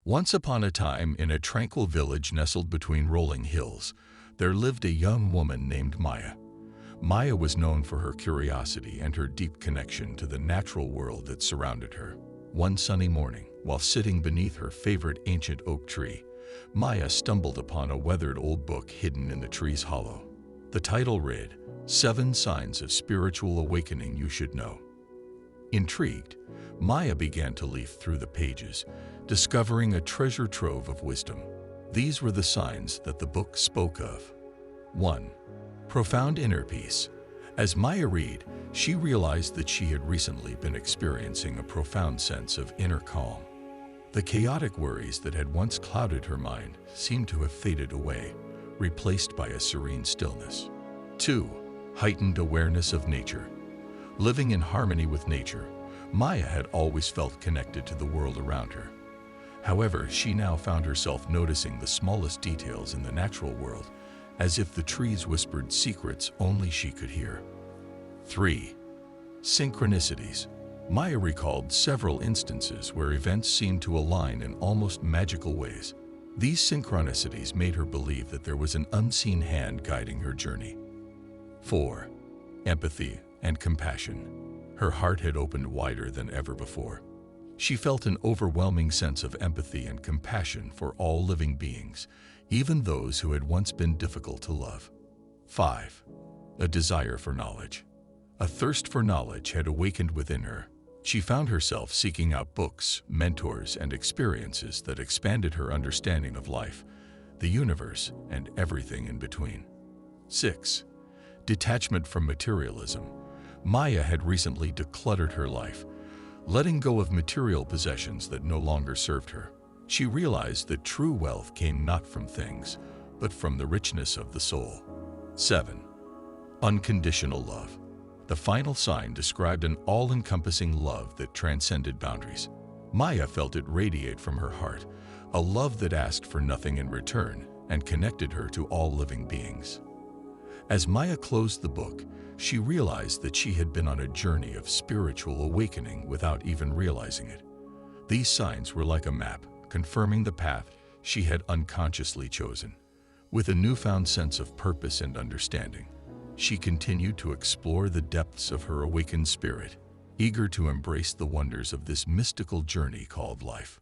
Once upon a time, in a tranquil village nestled between rolling hills, there lived a young woman named Maya. Maya was known for her curiosity and her deep connection to the natural world that surrounded her. One sunny morning, while sitting beneath her favorite ancient oak tree, Maya stumbled upon a weathered old book hidden in the tree's hollow. The title read, "7 Signs of Spiritual Awakening You Should Know." Intrigued, Maya began to leaf through the pages, discovering a treasure trove of wisdom. These were the signs that the book spoke of. 1. Profound inner peace. As Maya read, she realized that she had recently been experiencing a profound sense of inner calm. The chaotic worries that had once clouded her mind seemed to have faded away, replaced by a serene stillness. 2. Heightened awareness of nature. Living in harmony with nature, Maya had always felt connected to the world around her. However, she now found herself noticing the smallest details in the natural world, as if the trees whispered secrets only she could hear. 3. Synchronicities. Maya recalled several instances where events seemed to align in almost magical ways. These synchronicities made her believe that there was an unseen hand guiding her journey. 4. Empathy and compassion. Her heart had opened wider than ever before. She felt an overwhelming sense of empathy and compassion for all living beings, even those who had once been difficult to love. 5. A desire for knowledge. A thirst for knowledge had awakened within her. She found herself seeking out books, mentors, and experiences that expanded her understanding of life, the universe, and everything in between. 6. Detachment from materialism. Maya had recently decluttered her life, letting go of material possessions that no longer served her. She realized that true wealth came not from things, but from the richness of the soul. 7. Unconditional love. The final sign described an all-encompassing love that transcended boundaries. Maya felt it radiate from her heart, a love that asked for nothing in return and connected her to all living beings. As Maya closed the book, she realized that she had been on a journey of spiritual awakening without even realizing it. These signs were like a map, confirming the path she had unconsciously chosen. With a newfound sense of purpose and understanding, she continued to explore the depths of her awakened spirit, eager to embrace the wonders of this mystical journey called life.